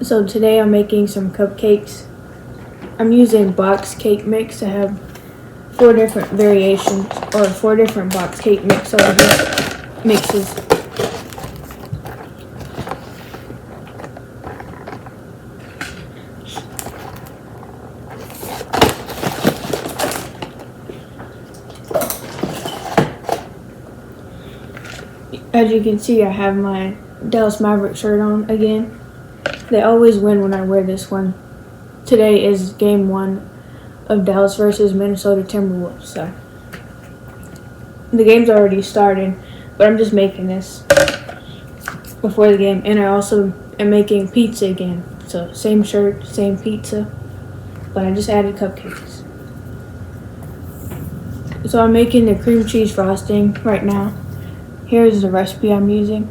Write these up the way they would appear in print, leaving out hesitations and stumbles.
So today I'm making some cupcakes. I'm using box cake mix. I have 4 different variations, or 4 different box cake mixes. As you can see, I have my Dallas Maverick shirt on again. They always win when I wear this one. Today is game 1 of Dallas versus Minnesota Timberwolves. So the game's already started, but I'm just making this before the game. And I also am making pizza again. So same shirt, same pizza, but I just added cupcakes. So I'm making the cream cheese frosting right now. Here's the recipe I'm using.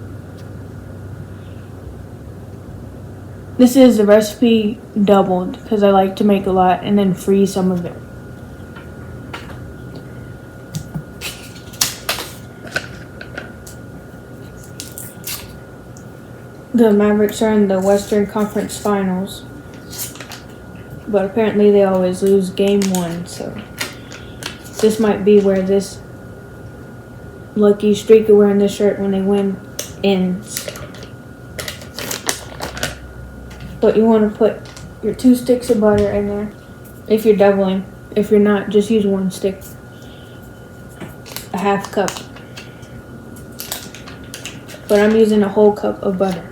This is the recipe doubled because I like to make a lot and then freeze some of it. The Mavericks are in the Western Conference Finals, but apparently they always lose game 1, so this might be where this lucky streak of wearing this shirt when they win ends. But you want to put your 2 sticks of butter in there if you're doubling. If you're not, just use 1 stick. A half cup. But I'm using a whole cup of butter.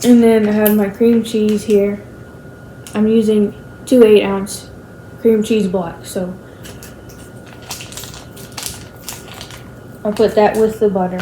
And then I have my cream cheese here. I'm using 2 8-ounce cream cheese blocks, so I'll put that with the butter.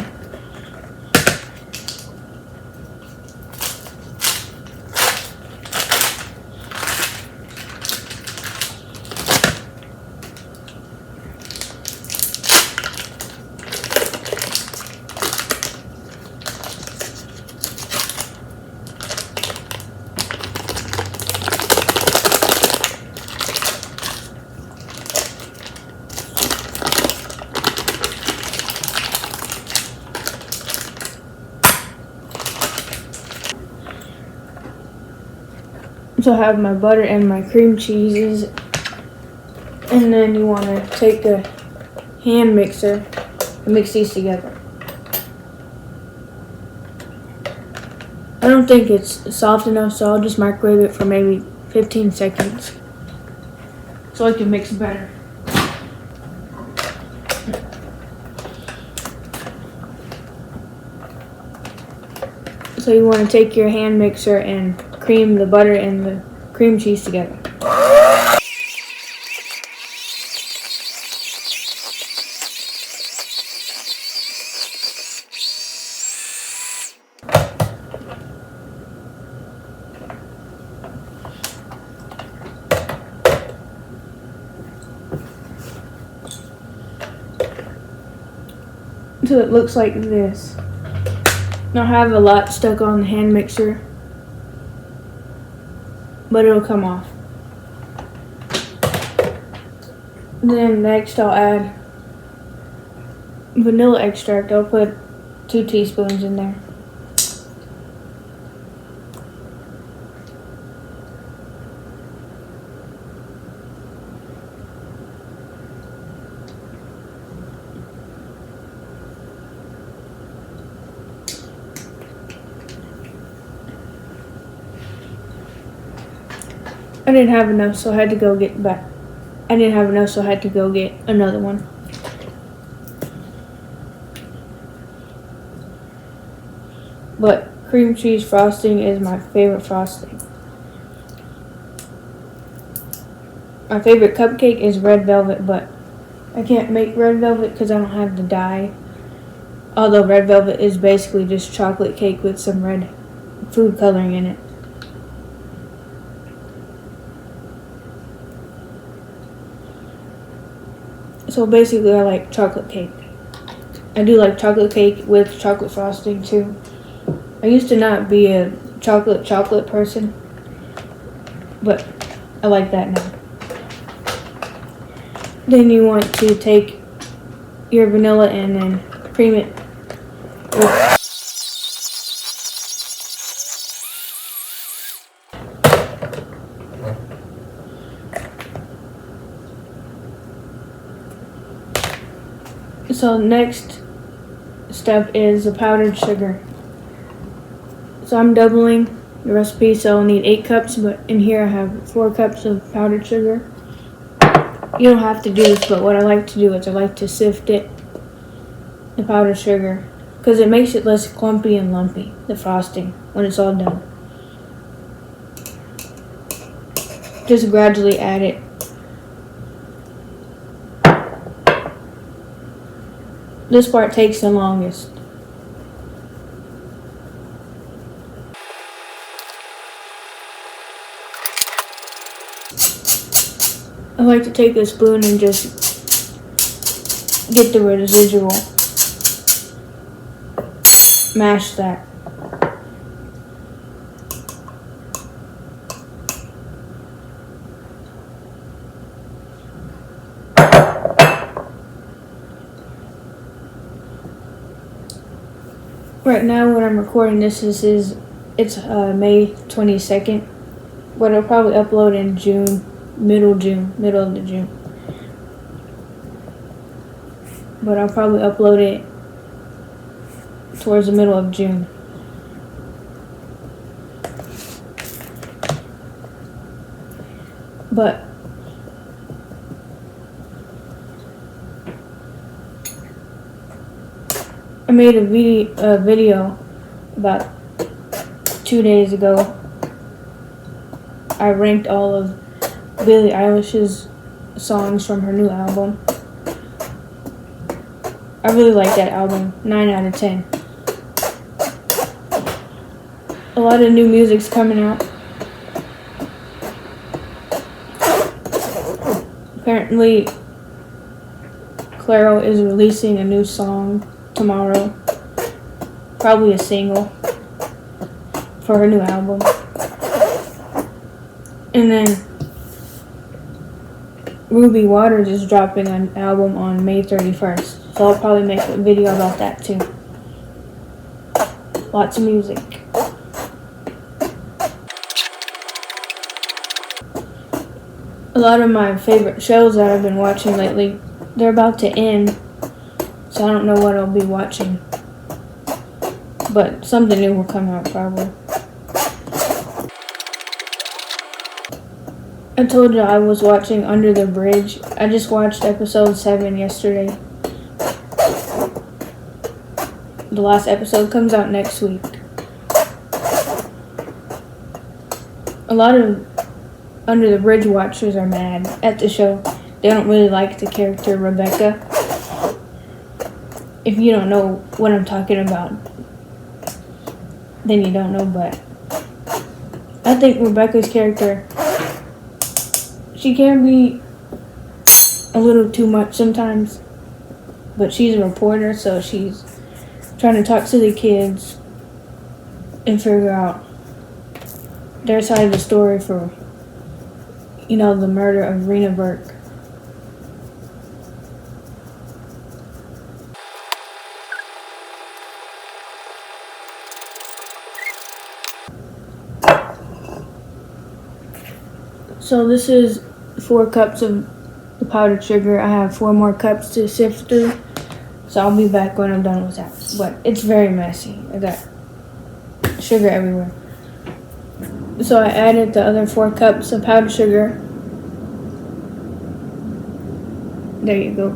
So I have my butter and my cream cheeses, and then you want to take a hand mixer and mix these together. I don't think it's soft enough, so I'll just microwave it for maybe 15 seconds so I can mix better. So you want to take your hand mixer and cream the butter and the cream cheese together. So it looks like this. Now I have a lot stuck on the hand mixer, but it'll come off. Then next I'll add vanilla extract. I'll put 2 teaspoons in there. I didn't have enough, so I had to go get back. I didn't have enough, so I had to go get another one. But cream cheese frosting is my favorite frosting. My favorite cupcake is red velvet, but I can't make red velvet because I don't have the dye. Although red velvet is basically just chocolate cake with some red food coloring in it. So basically I like chocolate cake. I do like chocolate cake with chocolate frosting too. I used to not be a chocolate person, but I like that now. Then you want to take your vanilla and then cream it with So next step is the powdered sugar. So I'm doubling the recipe, so I'll need 8 cups, but in here I have 4 cups of powdered sugar. You don't have to do this, but what I like to do is I like to sift it, the powdered sugar, because it makes it less clumpy and lumpy, the frosting, when it's all done. Just gradually add it. This part takes the longest. I like to take a spoon and just get the residual. Mash that. Right now when I'm recording this, it's May 22nd, but I'll probably upload in June, middle of the June. But I'll probably upload it towards the middle of June. But I made a video about 2 days ago. I ranked all of Billie Eilish's songs from her new album. I really like that album, 9 out of 10. A lot of new music's coming out. Apparently, Clairo is releasing a new song tomorrow. Probably a single for her new album. And then Ruby Waters is dropping an album on May 31st. So I'll probably make a video about that too. Lots of music. A lot of my favorite shows that I've been watching lately, they're about to end. So I don't know what I'll be watching. But something new will come out probably. I told you I was watching Under the Bridge. I just watched episode 7 yesterday. The last episode comes out next week. A lot of Under the Bridge watchers are mad at the show. They don't really like the character Rebecca. If you don't know what I'm talking about, then you don't know, but I think Rebecca's character, she can be a little too much sometimes, but she's a reporter, so she's trying to talk to the kids and figure out their side of the story for, the murder of Rena Burke. So this is 4 cups of the powdered sugar. I have 4 more cups to sift through. So I'll be back when I'm done with that. But it's very messy. I got sugar everywhere. So I added the other 4 cups of powdered sugar. There you go.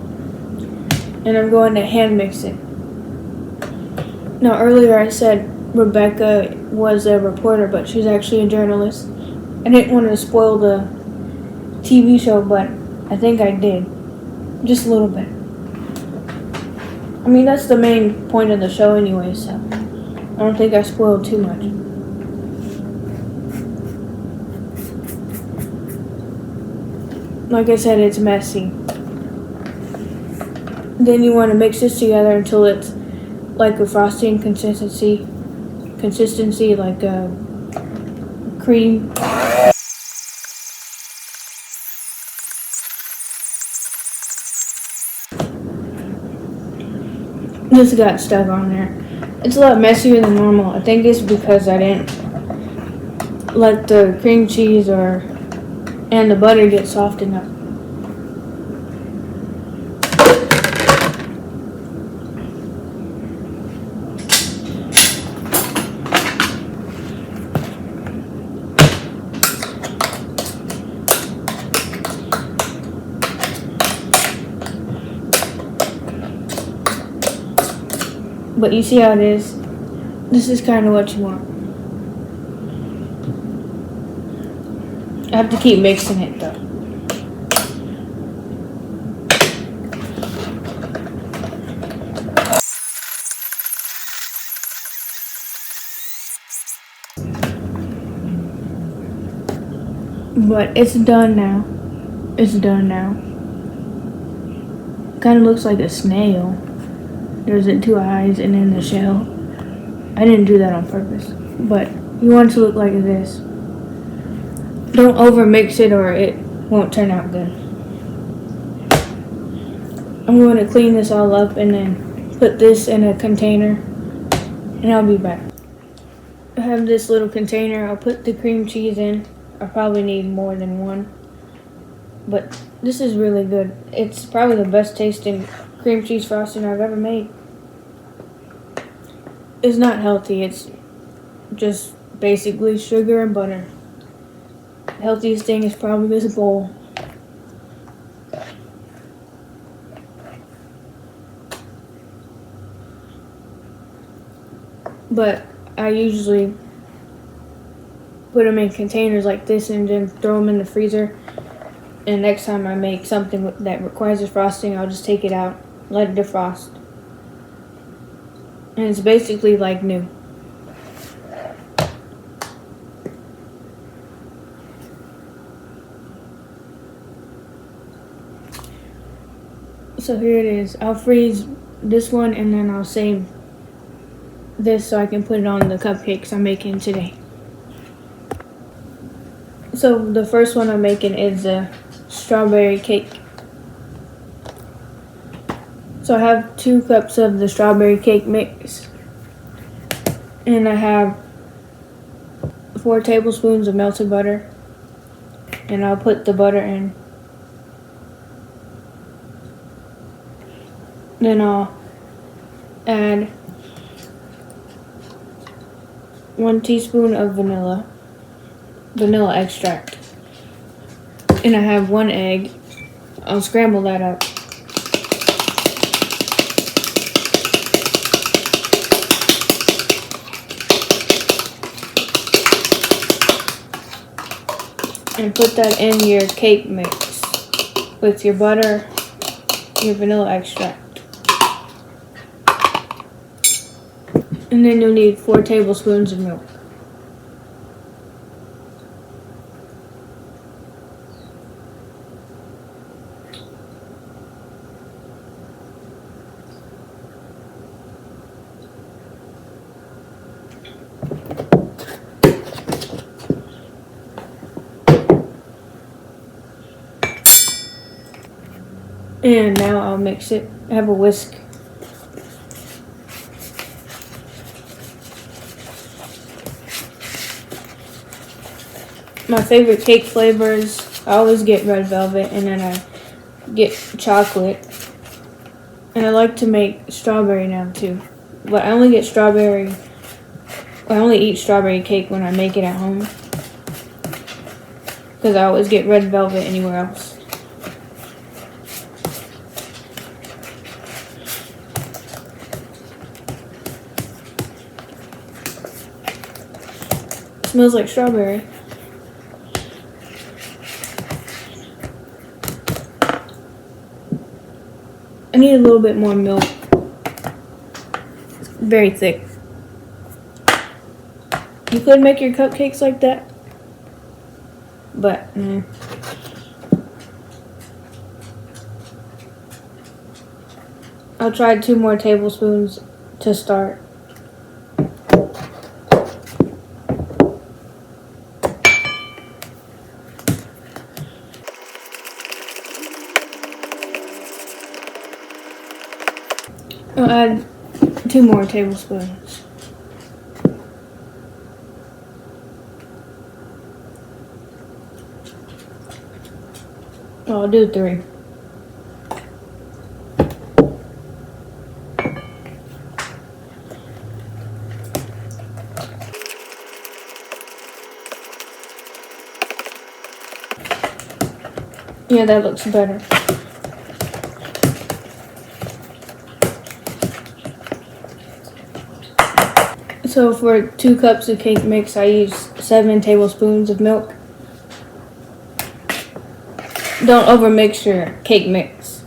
And I'm going to hand mix it. Now earlier I said Rebecca was a reporter, but she's actually a journalist. I didn't want to spoil the TV show, but I think I did. Just a little bit. I mean, that's the main point of the show anyway, so I don't think I spoiled too much. Like I said, it's messy. Then you want to mix this together until it's like a frosting consistency like a cream. This got stuck on there. It's a lot messier than normal. I think it's because I didn't let the cream cheese and the butter get soft enough. But you see how it is? This is kind of what you want. I have to keep mixing it though. But it's done now. It's done now. Kind of looks like a snail. There's the 2 eyes and then the shell. I didn't do that on purpose. But you want it to look like this. Don't over mix it or it won't turn out good. I'm going to clean this all up and then put this in a container and I'll be back. I have this little container. I'll put the cream cheese in. I probably need more than one. But this is really good. It's probably the best tasting cream cheese frosting I've ever made. It's not healthy. It's just basically sugar and butter. The healthiest thing is probably this bowl. But I usually put them in containers like this and then throw them in the freezer. And next time I make something that requires a frosting, I'll just take it out, let it defrost. And it's basically like new. So here it is. I'll freeze this one and then I'll save this so I can put it on the cupcakes I'm making today. So the first one I'm making is a strawberry cake. So I have 2 cups of the strawberry cake mix. And I have 4 tablespoons of melted butter. And I'll put the butter in. Then I'll add 1 teaspoon of vanilla extract. And I have 1 egg. I'll scramble that up. And put that in your cake mix with your butter, your vanilla extract. And then you'll need 4 tablespoons of milk. And now I'll mix it. I have a whisk. My favorite cake flavors, I always get red velvet and then I get chocolate. And I like to make strawberry now too. But I only eat strawberry cake when I make it at home. Because I always get red velvet anywhere else. Smells like strawberry. I need a little bit more milk. It's very thick. You could make your cupcakes like that, but I'll try 2 more tablespoons to start. I'll add 2 more tablespoons. I'll do 3. Yeah, that looks better. So for 2 cups of cake mix, I use 7 tablespoons of milk. Don't overmix your cake mix.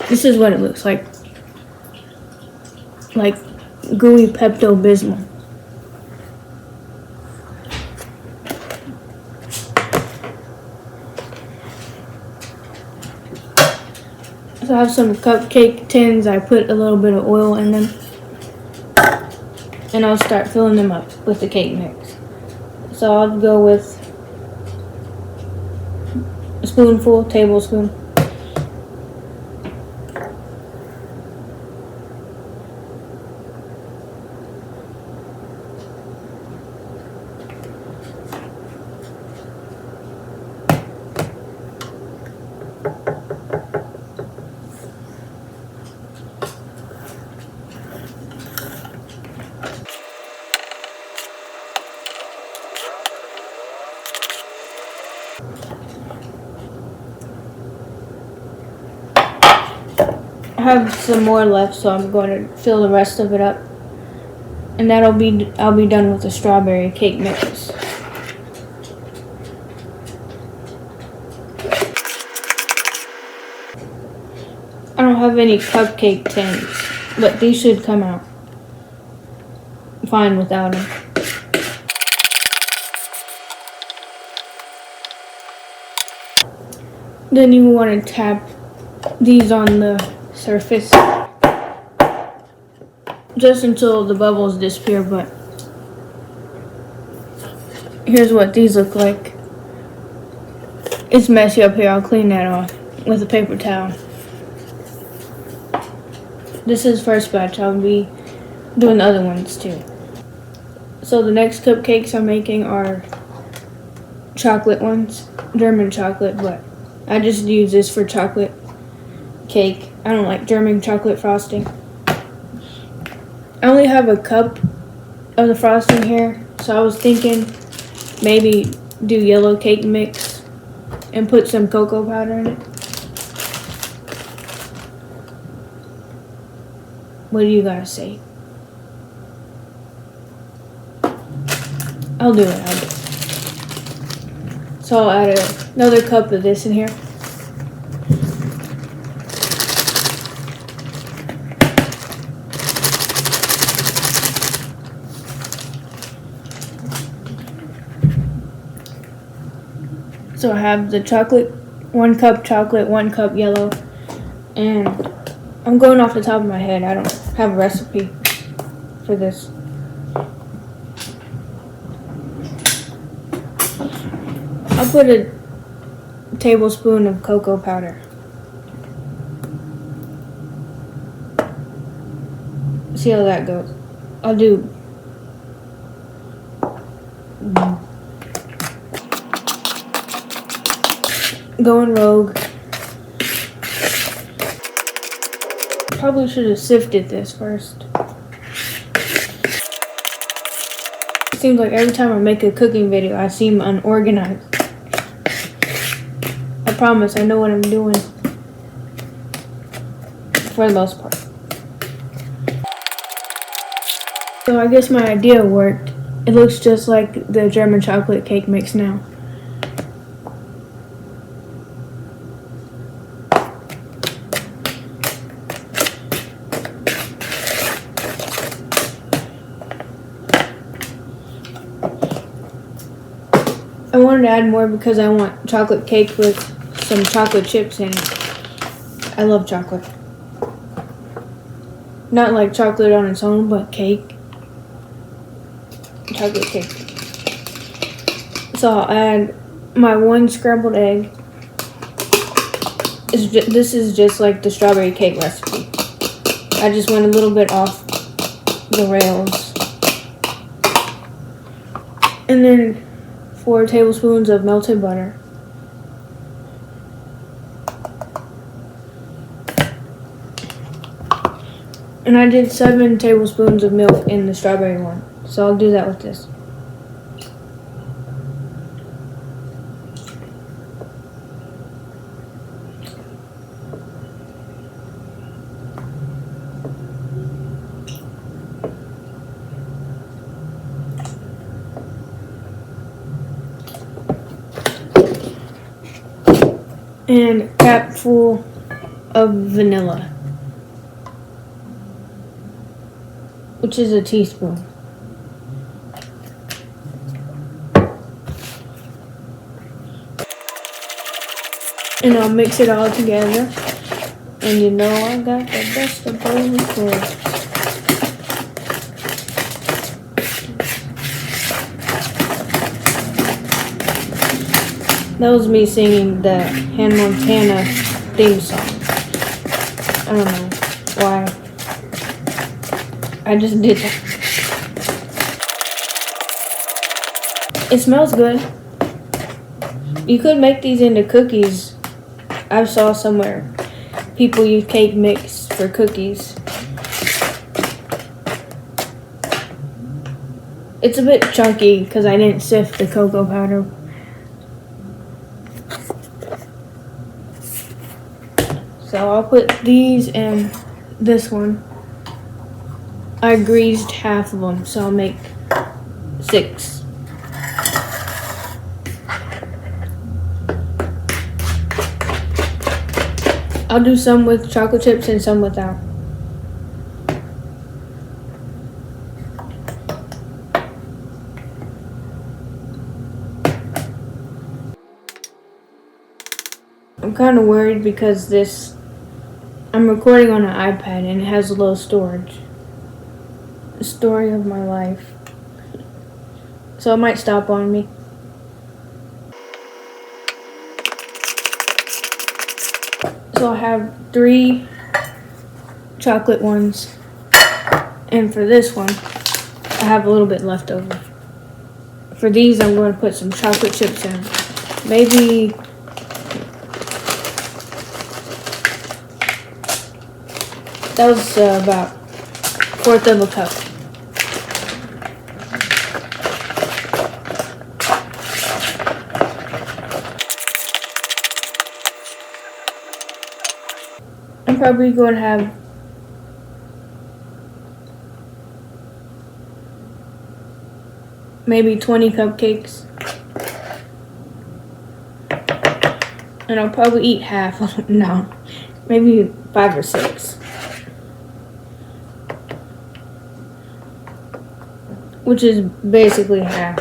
This is what it looks like gooey Pepto-Bismol. So I have some cupcake tins. I put a little bit of oil in them, and I'll start filling them up with the cake mix. So I'll go with a tablespoon. I have some more left, so I'm going to fill the rest of it up, and I'll be done with the strawberry cake mix. I don't have any cupcake tins, but these should come out fine without them. Then you want to tap these on the surface just until the bubbles disappear, but here's what these look like. It's messy up here. I'll clean that off with a paper towel. This is first batch. I'll be doing the other ones too. So the next cupcakes I'm making are chocolate ones, German chocolate, but I just use this for chocolate cake. I don't like German chocolate frosting. I only have a cup of the frosting here, so I was thinking maybe do yellow cake mix and put some cocoa powder in it. What do you guys say? I'll do it. So I'll add another cup of this in here. So I have the chocolate, 1 cup chocolate, 1 cup yellow, and I'm going off the top of my head. I don't have a recipe for this. I'll put a tablespoon of cocoa powder. See how that goes. I'll do going rogue. Probably should have sifted this first. It seems like every time I make a cooking video, I seem unorganized. I promise I know what I'm doing for the most part. So I guess my idea worked. It looks just like the German chocolate cake mix now. I wanted to add more because I want chocolate cake with some chocolate chips in it. I love chocolate. Not like chocolate on its own, but cake. Chocolate cake. So I'll add my 1 scrambled egg. This is just like the strawberry cake recipe. I just went a little bit off the rails. And then 4 tablespoons of melted butter. And I did 7 tablespoons of milk in the strawberry one. So I'll do that with this. and a cap full of vanilla, which is a teaspoon. And I'll mix it all together. And you know I got the best of both worlds. That was me singing the Hannah Montana theme song. I don't know why. I just did that. It smells good. You could make these into cookies. I saw somewhere people use cake mix for cookies. It's a bit chunky because I didn't sift the cocoa powder. So I'll put these in this one. I greased half of them, so I'll make 6. I'll do some with chocolate chips and some without. I'm kind of worried because I'm recording on an iPad and it has low storage. The story of my life. So it might stop on me. So I have 3 chocolate ones, and for this one, I have a little bit left over. For these, I'm going to put some chocolate chips in. Maybe that was about 1/4 of a cup. I'm probably going to have maybe 20 cupcakes. And I'll probably eat half of them. No, maybe 5 or 6. Which is basically half.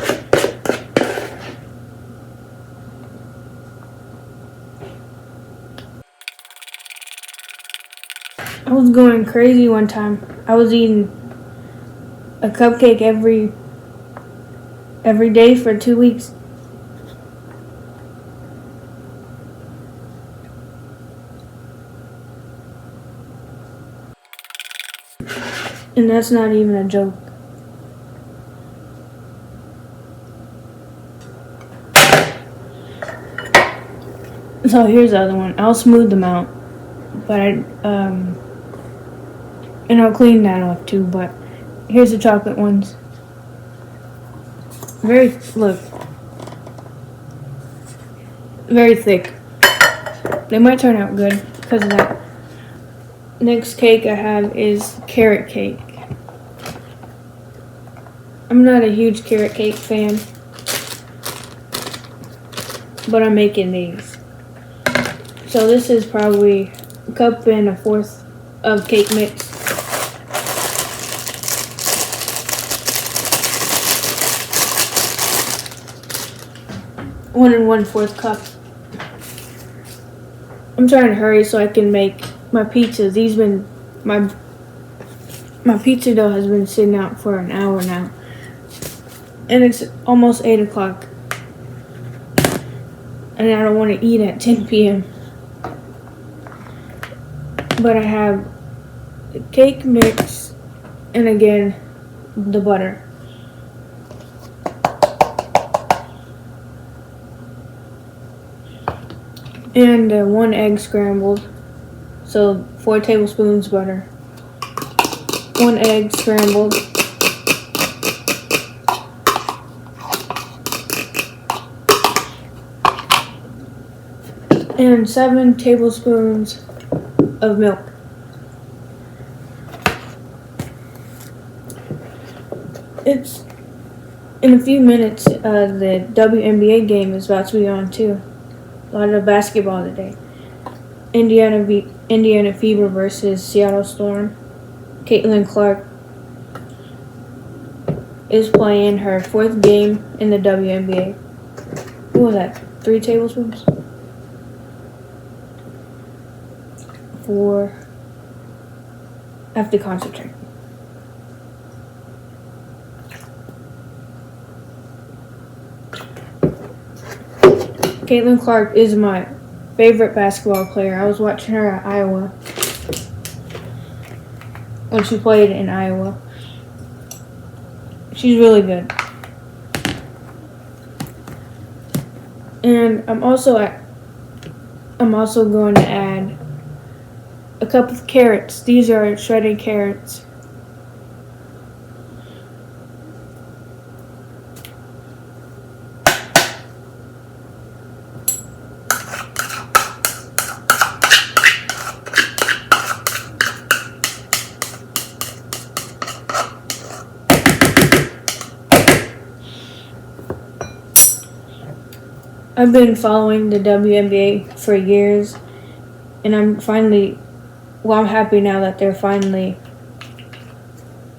I was going crazy one time. I was eating a cupcake every day for 2 weeks. And that's not even a joke. So here's the other one. I'll smooth them out. But and I'll clean that off too, but here's the chocolate ones. Very thick. They might turn out good because of that. Next cake I have is carrot cake. I'm not a huge carrot cake fan, but I'm making these. So this is probably a cup and 1/4 of cake mix. One and 1/4 cup. I'm trying to hurry so I can make my pizzas. My pizza dough has been sitting out for an hour now, and it's almost 8 o'clock, and I don't want to eat at 10 p.m. But I have the cake mix and again the butter. And 1 egg scrambled, so 4 tablespoons butter. 1 egg scrambled. And 7 tablespoons of milk. It's in a few minutes. The WNBA game is about to be on too. lot of basketball today. Indiana Fever versus Seattle Storm. Caitlin Clark is playing her 4th game in the WNBA. What was that? 3 tablespoons? 4. I have to concentrate. Caitlin Clark is my favorite basketball player. I was watching her at Iowa when she played in Iowa. She's really good. And I'm also going to add a cup of carrots. These are shredded carrots. I've been following the WNBA for years, and I'm happy now that the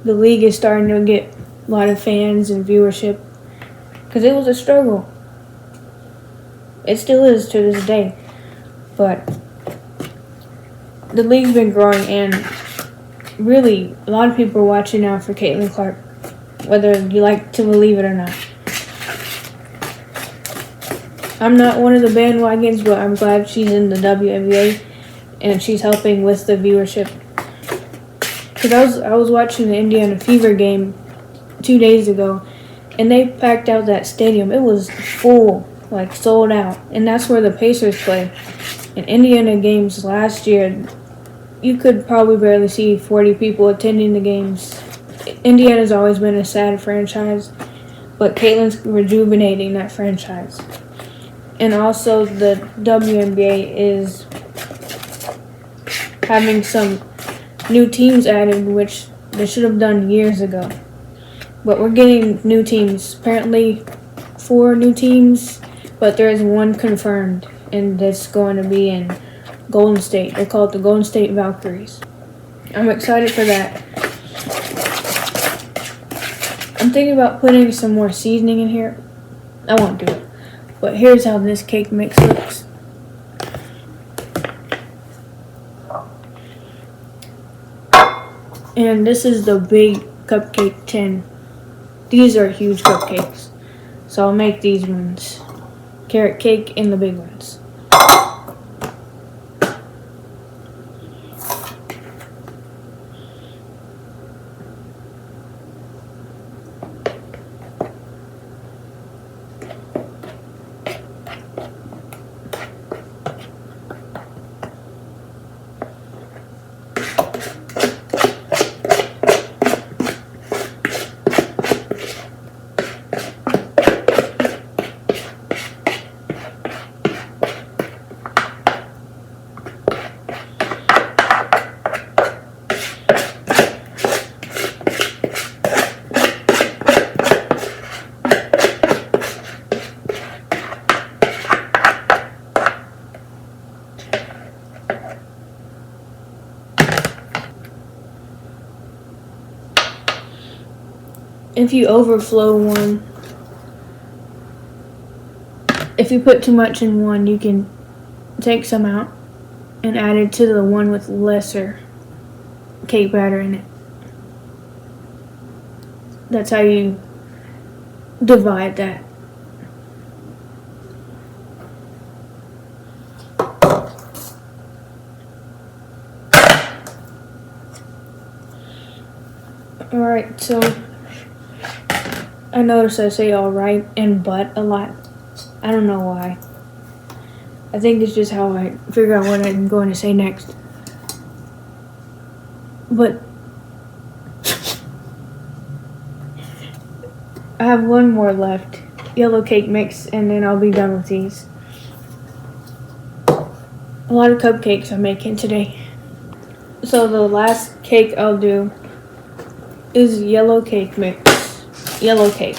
league is starting to get a lot of fans and viewership, because it was a struggle. It still is to this day, but the league's been growing, and really, a lot of people are watching now for Caitlin Clark, whether you like to believe it or not. I'm not one of the bandwagons, but I'm glad she's in the WNBA and she's helping with the viewership. Because I was watching the Indiana Fever game 2 days ago, and they packed out that stadium. It was full, like sold out, and that's where the Pacers play. In Indiana games last year, you could probably barely see 40 people attending the games. Indiana's always been a sad franchise, but Caitlin's rejuvenating that franchise. And also the WNBA is having some new teams added, which they should have done years ago. But we're getting new teams. Apparently 4 new teams, but there is 1 confirmed, and that's going to be in Golden State. They call it the Golden State Valkyries. I'm excited for that. I'm thinking about putting some more seasoning in here. I won't do it. But here's how this cake mix looks. And this is the big cupcake tin. These are huge cupcakes. So I'll make these ones. Carrot cake and the big ones. If you overflow one, if you put too much in one, you can take some out and add it to the one with lesser cake batter in it. That's how you divide that. Alright, so I notice I say alright and but a lot. I don't know why. I think it's just how I figure out what I'm going to say next. But I have one more left. Yellow cake mix, and then I'll be done with these. A lot of cupcakes I'm making today. So the last cake I'll do is yellow cake mix. Yellow cake.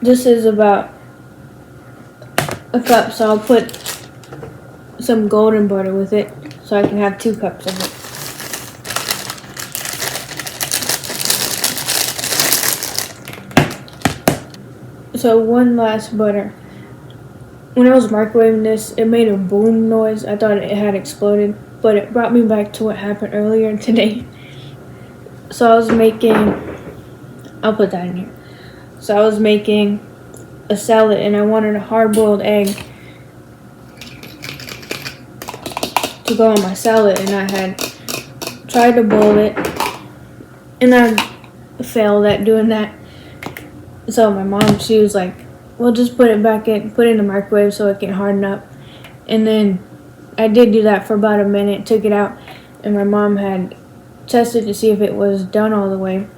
This is about a cup, so I'll put some golden butter with it so I can have 2 cups of it. So one last butter. When I was microwaving this, it made a boom noise. I thought it had exploded, but it brought me back to what happened earlier today. So I was making, I'll put that in here. So I was making a salad and I wanted a hard-boiled egg to go on my salad, and I had tried to boil it and I failed at doing that. So my mom, she was like, well, just put it back in, put it in the microwave so it can harden up. And then I did do that for about a minute, took it out, and my mom had tested to see if it was done all the way.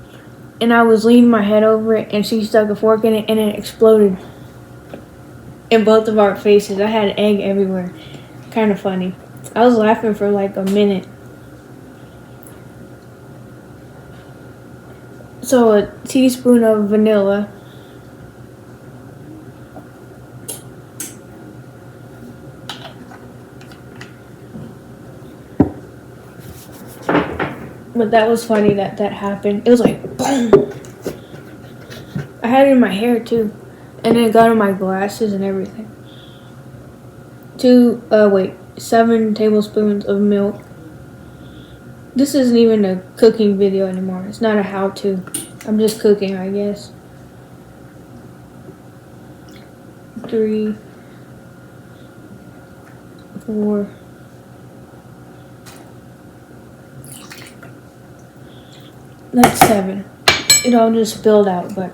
And I was leaning my head over it, and she stuck a fork in it, and it exploded in both of our faces. I had egg everywhere. Kind of funny. I was laughing for like a minute. So a teaspoon of vanilla. But that was funny that happened. It was like, boom. I had it in my hair too. And then it got on my glasses and everything. 7 tablespoons of milk. This isn't even a cooking video anymore. It's not a how-to. I'm just cooking, I guess. 3, 4. That's 7. It all just spilled out, but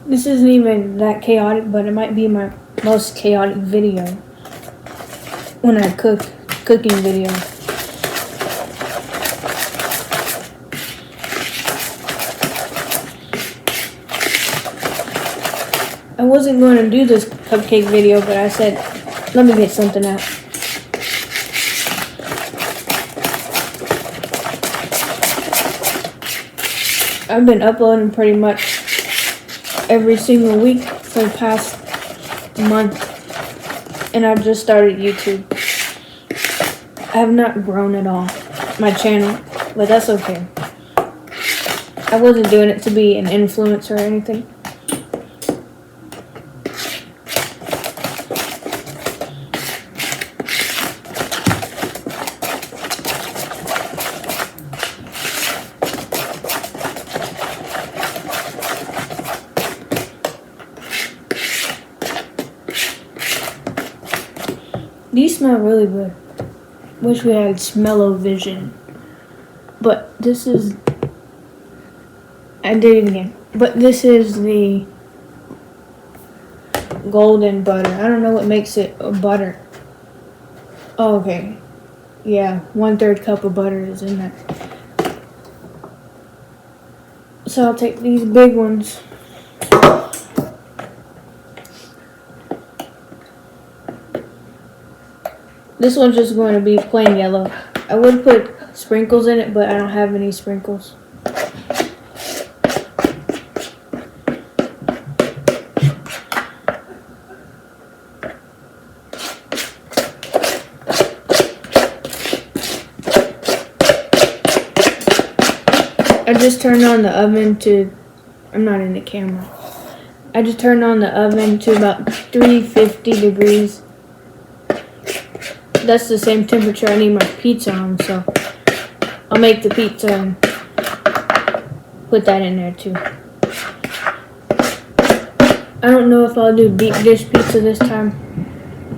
this isn't even that chaotic, but it might be my most chaotic video when I cooking video. I wasn't going to do this cupcake video, but I said, let me get something out. I've been uploading pretty much every single week for the past month, and I've just started YouTube. I have not grown at all, my channel, but that's okay. I wasn't doing it to be an influencer or anything. These smell really good. Wish we had smell-o-vision. But this is... I did it again. But this is the golden butter. I don't know what makes it a butter. Oh, okay. Yeah, 1/3 cup of butter is in there. So I'll take these big ones. This one's just going to be plain yellow. I would put sprinkles in it, but I don't have any sprinkles. I just turned on the oven to... I'm not in the camera. I just turned on the oven to about 350 degrees. That's the same temperature I need my pizza on, so I'll make the pizza and put that in there too. I don't know if I'll do deep dish pizza this time.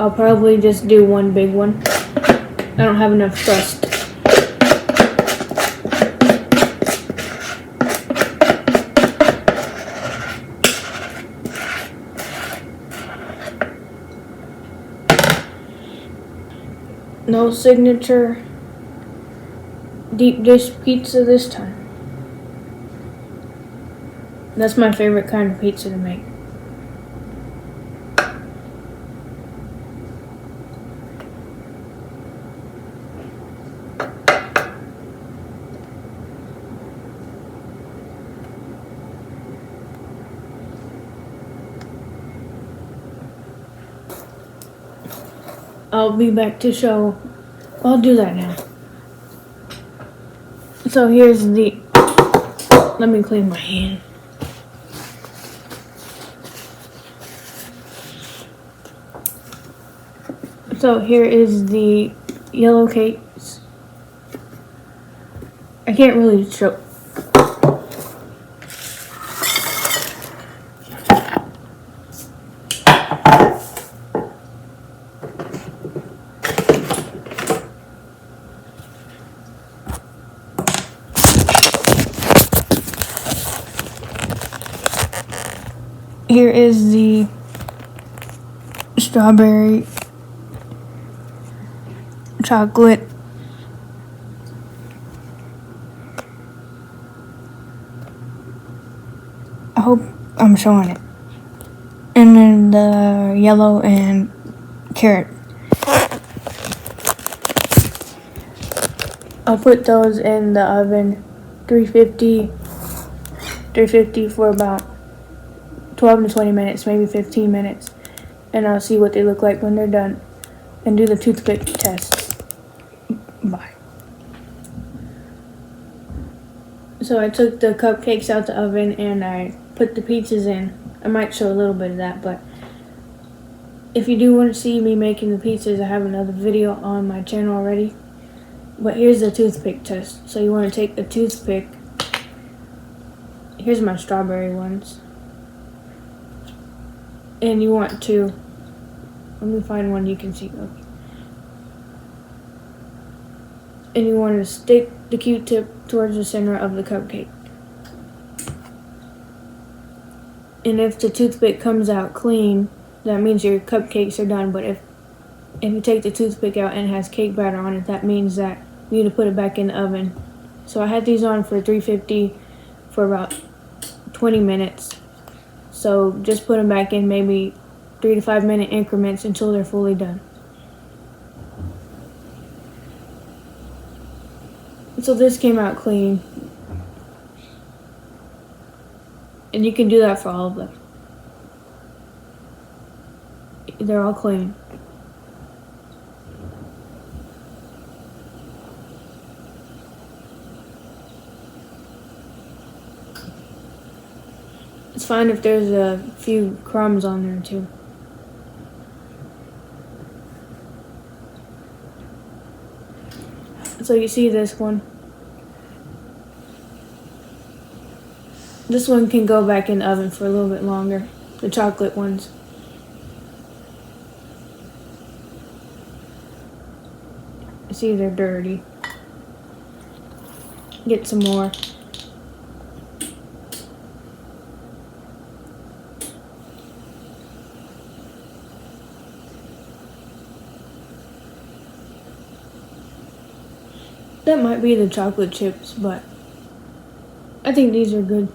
I'll probably just do one big one. I don't have enough crust. No signature deep dish pizza this time. That's my favorite kind of pizza to make. I'll be back to show. I'll do that now. So here's the, let me clean my hand. So here is the yellow cakes. I can't really show. Here is the strawberry chocolate. I hope I'm showing it. And then the yellow and carrot. I'll put those in the oven, 350 for about 12 to 20 minutes, maybe 15 minutes. And I'll see what they look like when they're done and do the toothpick test. Bye. So I took the cupcakes out the oven and I put the pizzas in. I might show a little bit of that, but if you do want to see me making the pizzas, I have another video on my channel already. But here's the toothpick test. So you want to take the toothpick. Here's my strawberry ones. And you want to, let me find one you can see. Okay. And you want to stick the Q-tip towards the center of the cupcake. And if the toothpick comes out clean, that means your cupcakes are done. But if you take the toothpick out and it has cake batter on it, that means that you need to put it back in the oven. So I had these on for 350 for about 20 minutes. So just put them back in maybe 3 to 5 minute increments until they're fully done. So this came out clean. And you can do that for all of them. They're all clean. It's fine if there's a few crumbs on there too. So you see this one. This one can go back in the oven for a little bit longer. The chocolate ones. See, they're dirty. Get some more. That might be the chocolate chips, but I think these are good.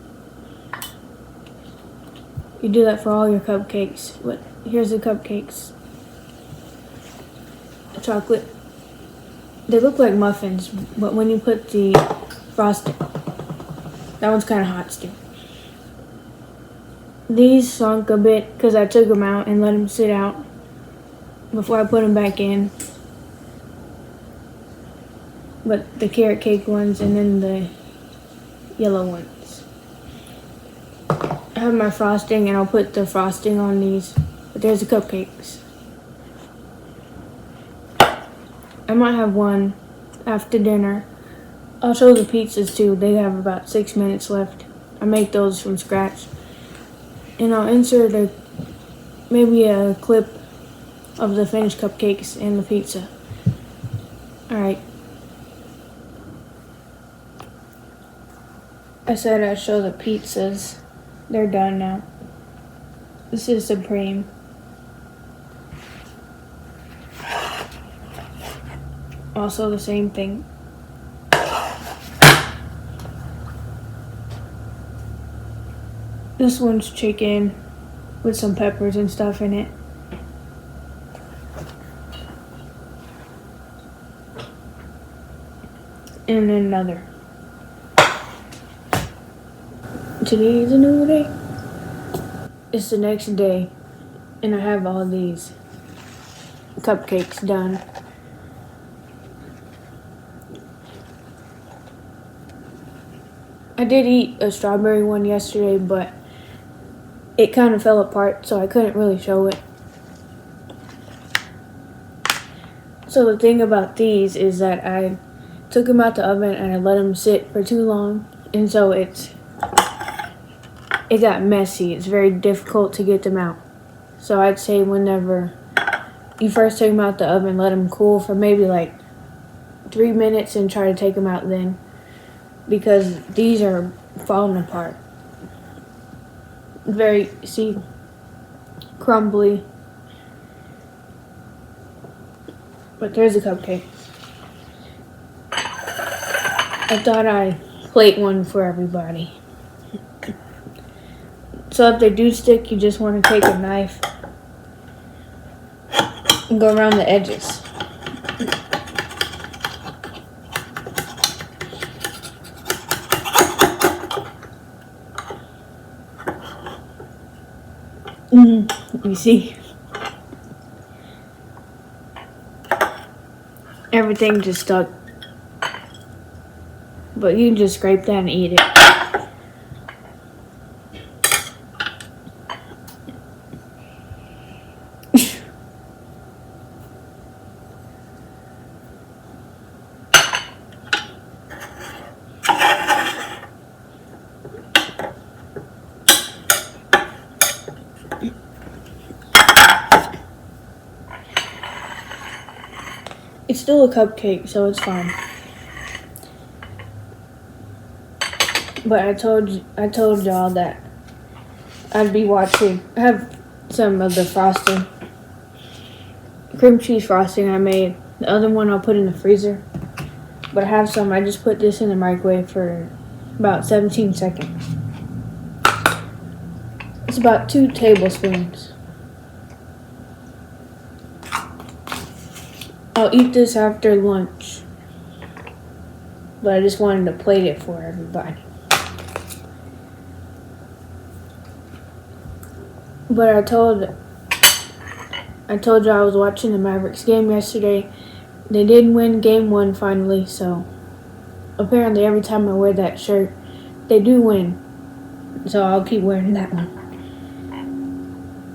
You do that for all your cupcakes. But here's the cupcakes. The chocolate. They look like muffins, but when you put the frosting, that one's kind of hot still. These sunk a bit because I took them out and let them sit out before I put them back in. But the carrot cake ones and then the yellow ones. I have my frosting and I'll put the frosting on these. But there's the cupcakes. I might have one after dinner. I'll show the pizzas too. They have about 6 minutes left. I make those from scratch. And I'll insert maybe a clip of the finished cupcakes and the pizza. Alright. I said I'd show the pizzas. They're done now. This is supreme. Also the same thing. This one's chicken with some peppers and stuff in it. And then another. Today is a new day. It's the next day, and I have all these cupcakes done. I did eat a strawberry one yesterday, but it kind of fell apart, so I couldn't really show it. So the thing about these is that I took them out the oven and I let them sit for too long, and so it got messy. It's very difficult to get them out. So I'd say whenever you first take them out the oven, let them cool for maybe like 3 minutes and try to take them out then, because these are falling apart. Very, see, crumbly. But there's a cupcake. I thought I'd plate one for everybody. So if they do stick, you just want to take a knife and go around the edges. You see? Everything just stuck. But you can just scrape that and eat it. It's still a cupcake, so it's fine. But I told y'all that I'd be watching. I have some of the frosting, cream cheese frosting I made. The other one I'll put in the freezer. But I have some. I just put this in the microwave for about 17 seconds. It's about 2 tablespoons. I'll eat this after lunch, but I just wanted to plate it for everybody. But I told you I was watching the Mavericks game yesterday. They did win game 1 finally, so apparently every time I wear that shirt, they do win. So I'll keep wearing that one.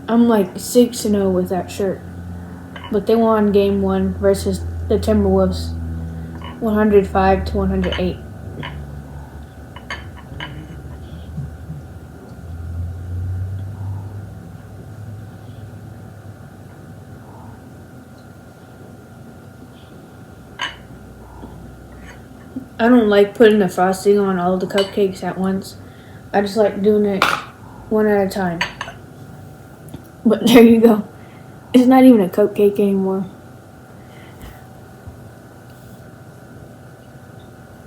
I'm like 6-0 with that shirt. But they won game 1 versus the Timberwolves, 105-108. I don't like putting the frosting on all the cupcakes at once. I just like doing it one at a time. But there you go. It's not even a cupcake anymore.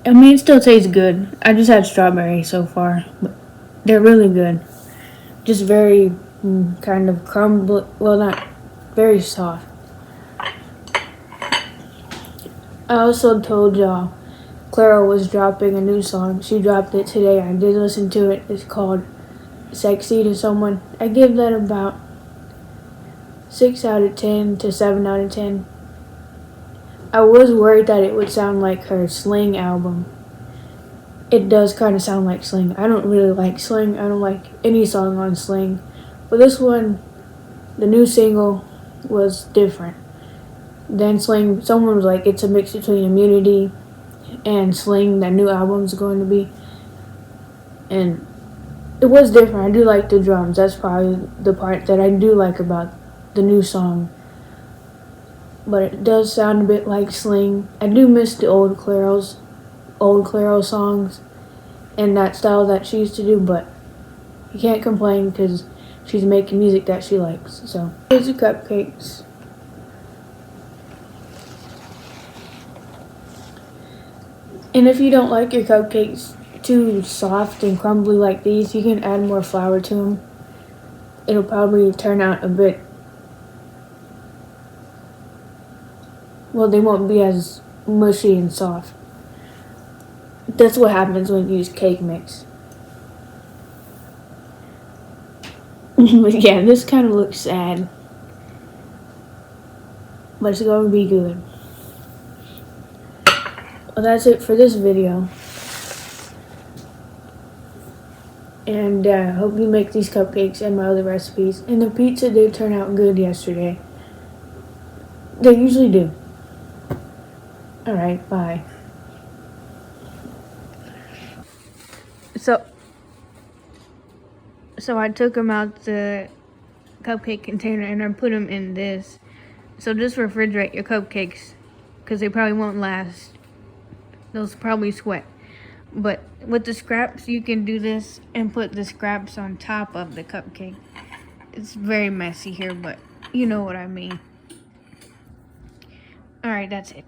I mean, it still tastes good. I just had strawberry so far, but they're really good. Just very kind of crumbly, well, not very soft. I also told y'all Clara was dropping a new song. She dropped it today. I did listen to it. It's called Sexy to Someone. I give that about 6 out of 10 to 7 out of 10. I was worried that it would sound like her Sling album. It does kind of sound like Sling. I don't really like Sling. I don't like any song on Sling. But this one, the new single, was different than Sling. Someone was like, it's a mix between Immunity and Sling, that new album's going to be. And it was different. I do like the drums. That's probably the part that I do like about the new song. But it does sound a bit like Sling. I do miss the old Claro songs and that style that she used to do, but you can't complain because she's making music that she likes. So here's the cupcakes. And if you don't like your cupcakes too soft and crumbly like these, you can add more flour to them. It'll probably turn out a bit, well, they won't be as mushy and soft. That's what happens when you use cake mix. But yeah, this kind of looks sad. but it's going to be good. Well, that's it for this video. And hope you make these cupcakes and my other recipes. And the pizza did turn out good yesterday. They usually do. Alright, bye. So I took them out the cupcake container and I put them in this. So just refrigerate your cupcakes because they probably won't last. They'll probably sweat. But with the scraps, you can do this and put the scraps on top of the cupcake. It's very messy here, but you know what I mean. Alright, that's it.